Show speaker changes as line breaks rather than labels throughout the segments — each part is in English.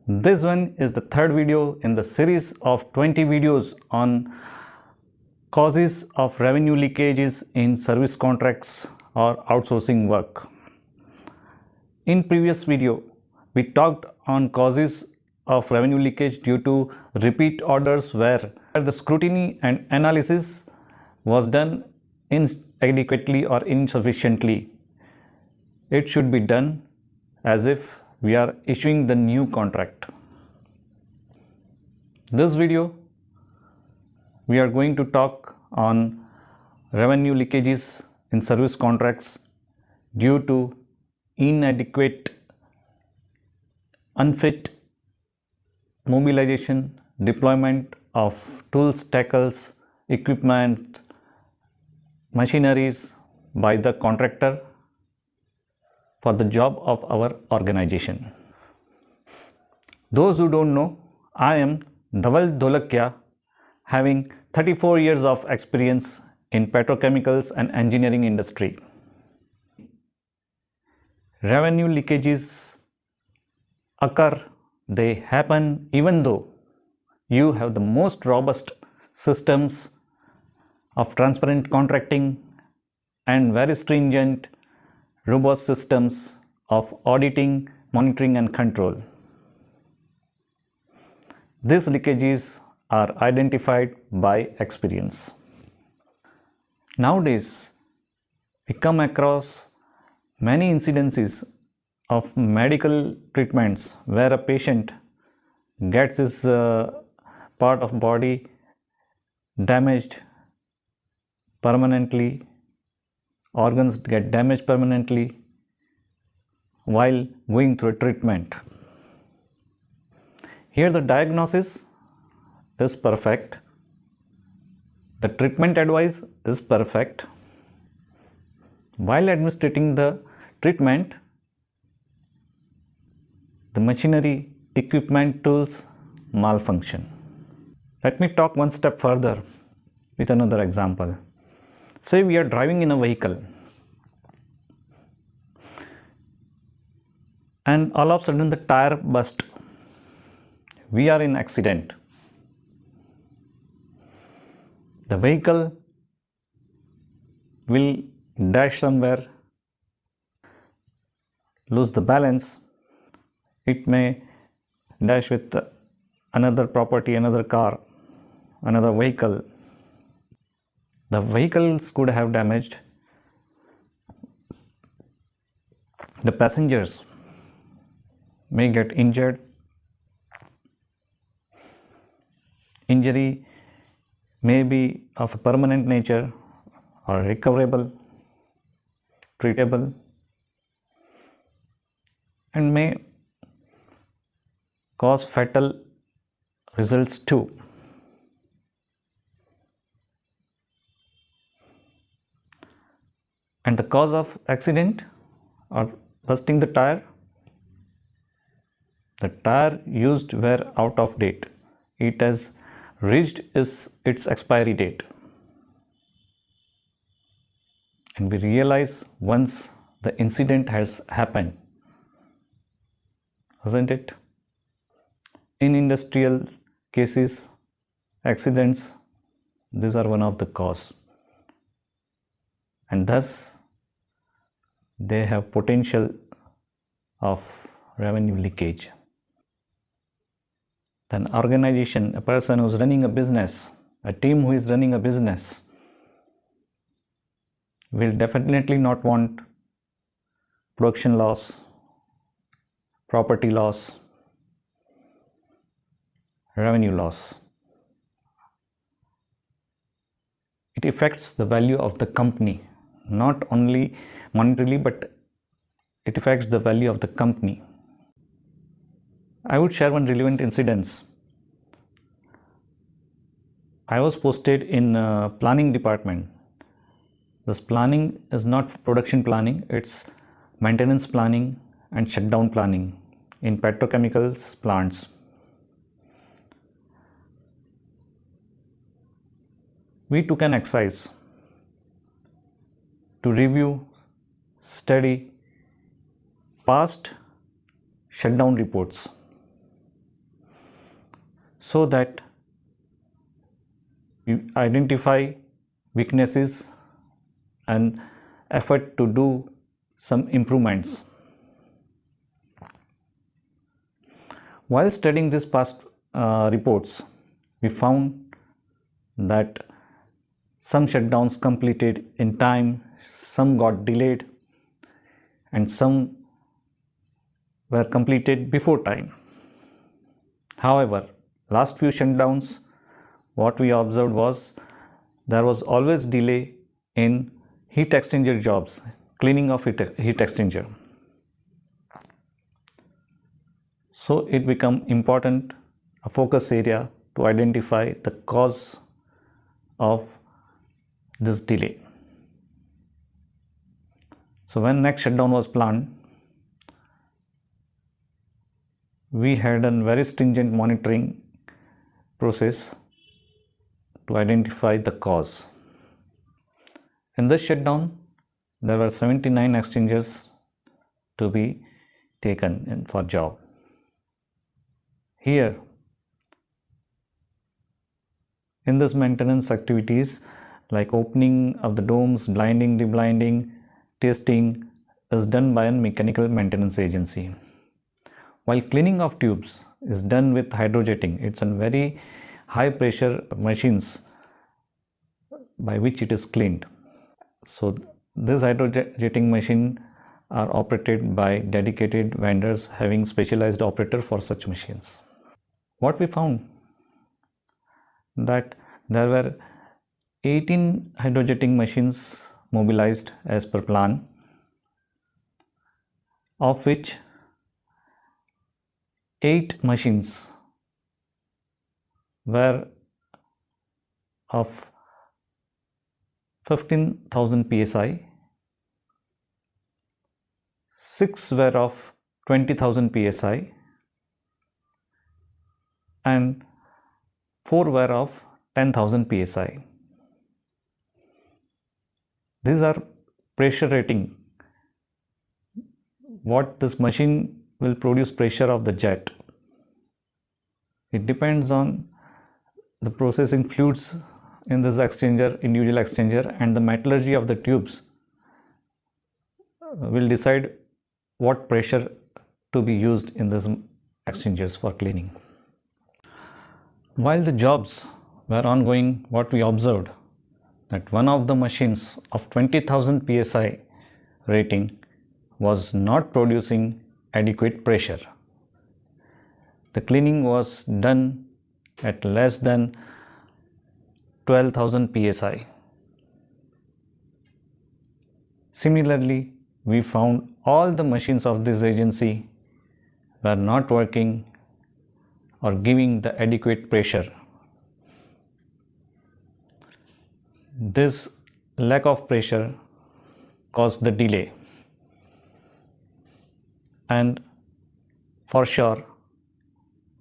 This one is the third video in the series of 20 videos on causes of revenue leakages in service contracts or outsourcing work. In previous video, we talked on causes of revenue leakage due to repeat orders where the scrutiny and analysis was done inadequately or insufficiently. It should be done as if we are issuing the new contract. This video, we are going to talk on revenue leakages in service contracts due to inadequate, unfit mobilization, deployment of tools, tackles, equipment, machineries by the contractor for the job of our organization. Those who don't know, I am Dhaval Dholakya, having 34 years of experience in petrochemicals and engineering industry. Revenue leakages occur, they happen even though you have the most robust systems of transparent contracting and very stringent robust systems of auditing, monitoring and control. These leakages are identified by experience. Nowadays, we come across many incidences of medical treatments where a patient gets his part of body damaged permanently, organs get damaged permanently while going through a treatment. Here the diagnosis is perfect, the treatment advice is perfect. While administering the treatment, the machinery, equipment, tools malfunction. Let me talk one step further with another example. Say we are driving in a vehicle and all of a sudden the tire burst. We are in accident. The vehicle will dash somewhere, lose the balance. It may dash with another property, another car, another vehicle. The vehicles could have damaged. The passengers may get injured. Injury may be of a permanent nature or recoverable, treatable, and may cause fatal results too. And the cause of accident or bursting the tire used were out of date. It has reached its expiry date. And we realize once the incident has happened, isn't it? In industrial cases, accidents, these are one of the cause. And thus, they have potential of revenue leakage. An organization, a person who is running a business, a team who is running a business will definitely not want production loss, property loss, revenue loss. It affects the value of the company, not only monetarily, but it affects the value of the company. I would share one relevant incident. I was posted in planning department. This planning is not production planning, it's maintenance planning and shutdown planning in petrochemicals plants. We took an exercise to review, study past shutdown reports so that we identify weaknesses and effort to do some improvements. While studying these past reports, we found that some shutdowns completed in time, some got delayed, and some were completed before time. However, last few shutdowns, what we observed was there was always delay in heat exchanger jobs, cleaning of heat exchanger. So it become important, a focus area to identify the cause of this delay. So when next shutdown was planned, we had a very stringent monitoring process to identify the cause. In this shutdown, there were 79 exchangers to be taken in for job. Here, in this maintenance activities like opening of the domes, blinding, deblinding, testing is done by a mechanical maintenance agency. While cleaning of tubes is done with hydrojetting, it's a very high pressure machines by which it is cleaned. So this hydrojetting machine are operated by dedicated vendors having specialized operator for such machines. What we found that there were 18 hydrojetting machines mobilized as per plan, of which 8 machines were of 15,000 psi, 6 were of 20,000 psi, and 4 were of 10,000 psi. These are pressure rating, what this machine will produce pressure of the jet. It depends on the processing fluids in this exchanger, individual exchanger, and the metallurgy of the tubes will decide what pressure to be used in these exchangers for cleaning. While the jobs were ongoing, what we observed that one of the machines of 20,000 psi rating was not producing adequate pressure. The cleaning was done at less than 12,000 psi. Similarly, we found all the machines of this agency were not working or giving the adequate pressure. This lack of pressure caused the delay, and for sure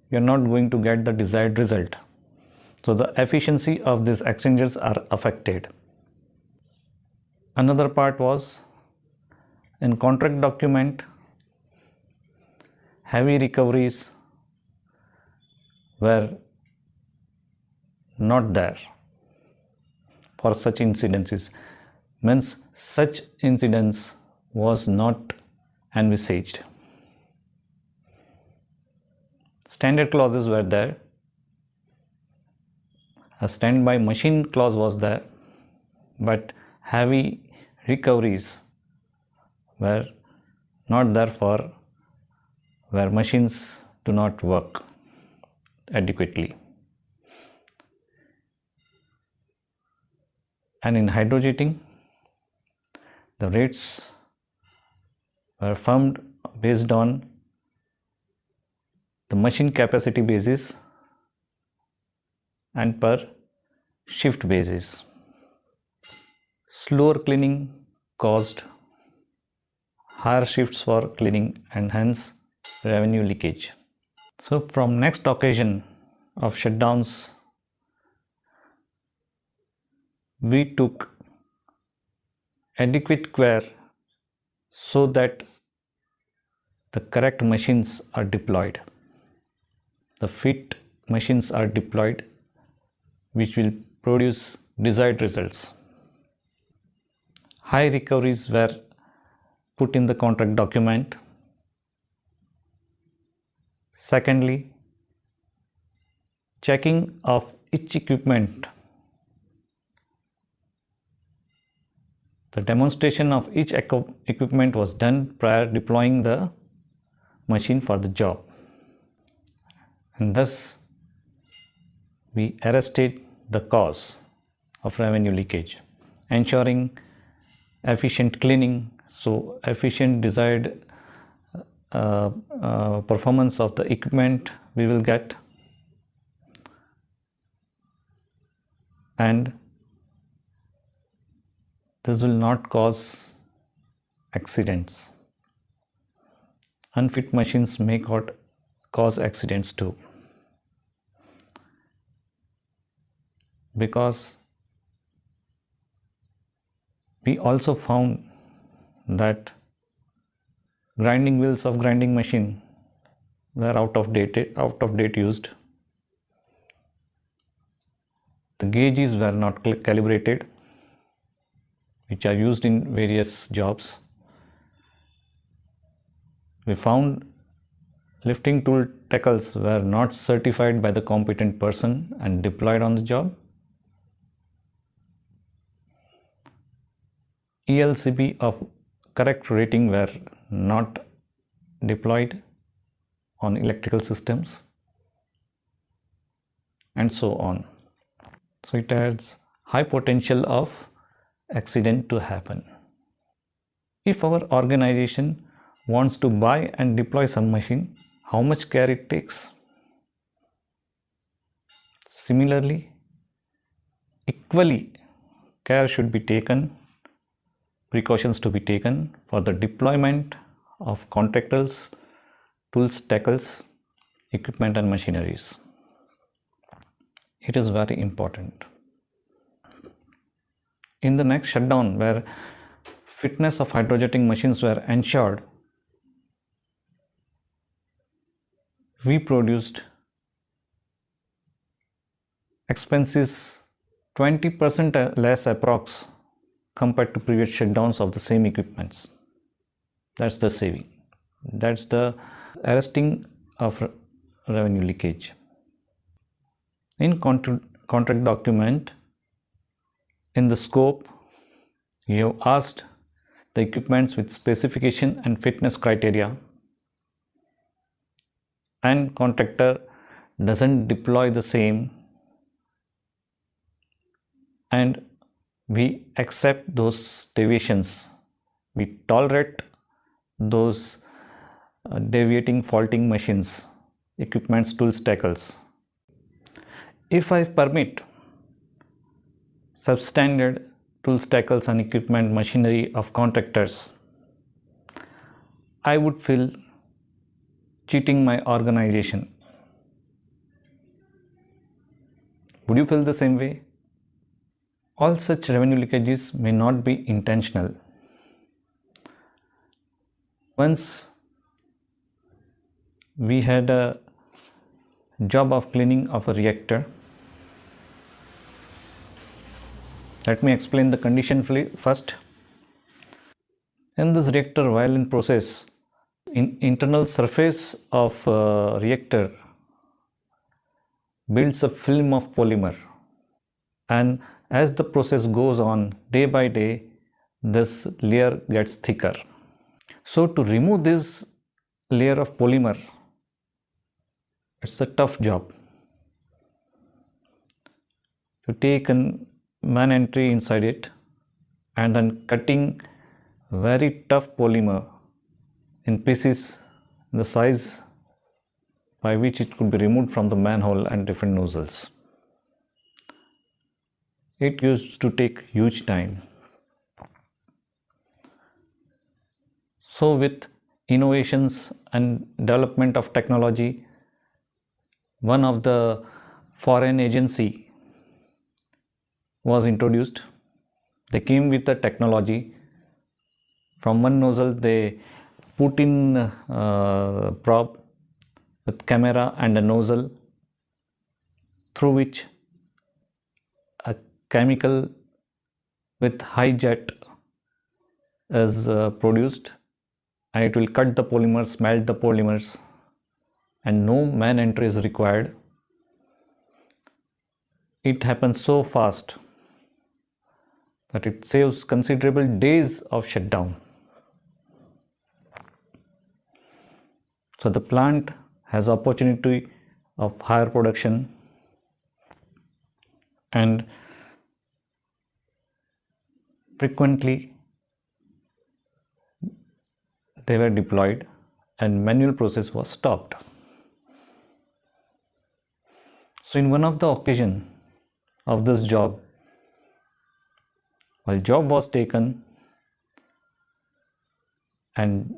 you are not going to get the desired result. So the efficiency of these exchangers are affected. Another part was in contract document, heavy recoveries were not there for such incidences, means such incidents was not envisaged. Standard clauses were there, a standby machine clause was there, but heavy recoveries were not there for where machines do not work adequately. And in hydrojetting, the rates were formed based on the machine capacity basis and per shift basis. Slower cleaning caused higher shifts for cleaning and hence revenue leakage. So from next occasion of shutdowns, we took adequate care so that the correct machines are deployed. The fit machines are deployed which will produce desired results. High recoveries were put in the contract document. Secondly, checking of each equipment. The demonstration of each equipment was done prior deploying the machine for the job. And thus, we arrested the cause of revenue leakage, ensuring efficient cleaning, so efficient desired performance of the equipment we will get, and this will not cause accidents. Unfit machines may cause accidents too, because we also found that grinding wheels of grinding machine were out of date used. The gauges were not calibrated, which are used in various jobs. We found lifting tool tackles were not certified by the competent person and deployed on the job. ELCB of correct rating were not deployed on electrical systems, and so on. So it has high potential of accident to happen. If our organization wants to buy and deploy some machine, how much care it takes? Similarly, equally care should be taken, precautions to be taken for the deployment of contractors, tools, tackles, equipment and machineries. It is very important. In the next shutdown, where fitness of hydrojetting machines were ensured, we produced expenses 20% less approx compared to previous shutdowns of the same equipments. That's the saving. That's the arresting of revenue leakage. In contract document, in the scope, you have asked the equipments with specification and fitness criteria, and contractor doesn't deploy the same, and we accept those deviations. We tolerate those deviating, faulting machines, equipments, tools, tackles. If I permit substandard tools, tackles and equipment machinery of contractors, I would feel cheating my organization. Would you feel the same way? All such revenue leakages may not be intentional. Once we had a job of cleaning of a reactor. Let me explain the condition first. In this reactor, while in process, in internal surface of reactor builds a film of polymer, and as the process goes on day by day, this layer gets thicker. So to remove this layer of polymer, it's a tough job. To take a man entry inside it and then cutting very tough polymer in pieces in the size by which it could be removed from the manhole and different nozzles. It used to take huge time. So with innovations and development of technology, one of the foreign agency was introduced. They came with the technology. From one nozzle they put in a probe with camera and a nozzle, through which a chemical with high jet is produced, and it will cut the polymers, melt the polymers, and no man entry is required. It happens so fast that it saves considerable days of shutdown. So the plant has opportunity of higher production, and frequently they were deployed and manual process was stopped. So in one of the occasion of this job, while job was taken and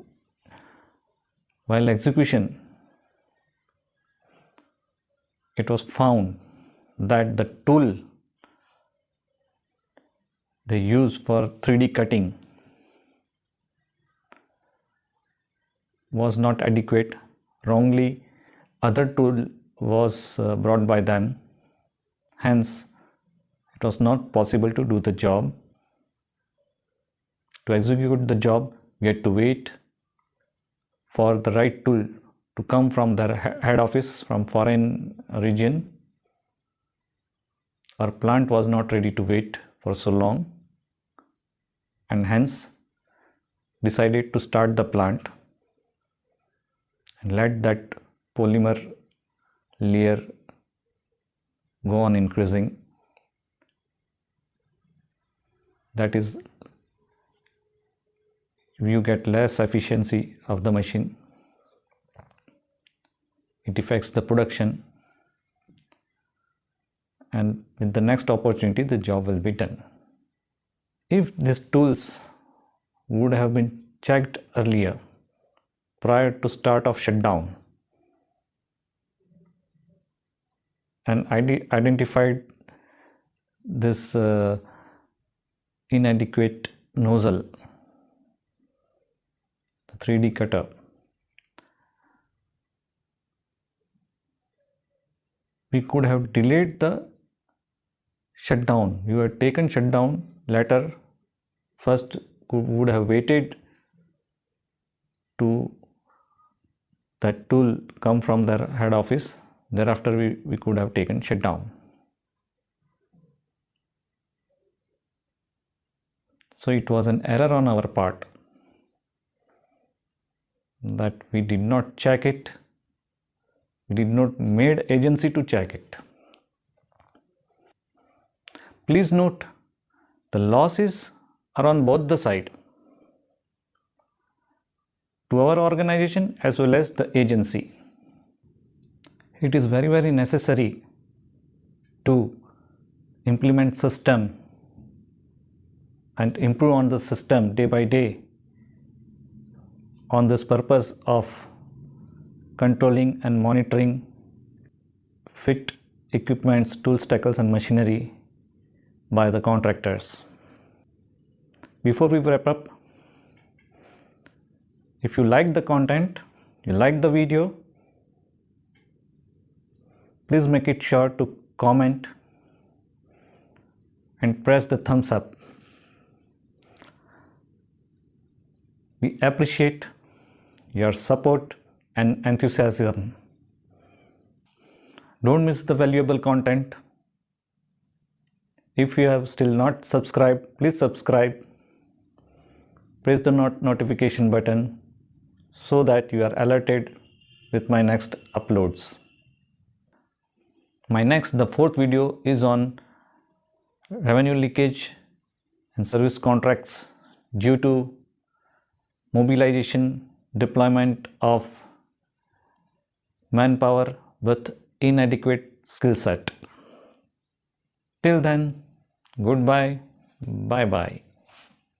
while execution, it was found that the tool they use for 3D cutting was not adequate. Wrongly, other tool was brought by them. Hence, it was not possible to do the job. To execute the job, we had to wait for the right tool to come from their head office from foreign region. Our plant was not ready to wait for so long, and hence decided to start the plant and let that polymer layer go on increasing. That is, you get less efficiency of the machine. It affects the production, and with the next opportunity the job will be done. If these tools would have been checked earlier, prior to start of shutdown, and identified this inadequate nozzle, the 3D cutter, we could have delayed the shutdown. We had taken shutdown later. First would have waited to that tool come from their head office. Thereafter we could have taken shutdown. So it was an error on our part that we did not check it. We did not made agency to check it. Please note, the losses are on both the side, to our organization as well as the agency. It is very necessary to implement system and improve on the system day by day on this purpose of controlling and monitoring fit equipments, tools, tackles and machinery by the contractors. Before we wrap up, if you like the content, you like the video, please make it sure to comment and press the thumbs up. We appreciate your support and enthusiasm. Don't miss the valuable content. If you have still not subscribed, please subscribe. Press the notification button so that you are alerted with my next uploads. The fourth video is on revenue leakage and service contracts due to mobilization, deployment of manpower with inadequate skill set. Till then, goodbye, bye bye.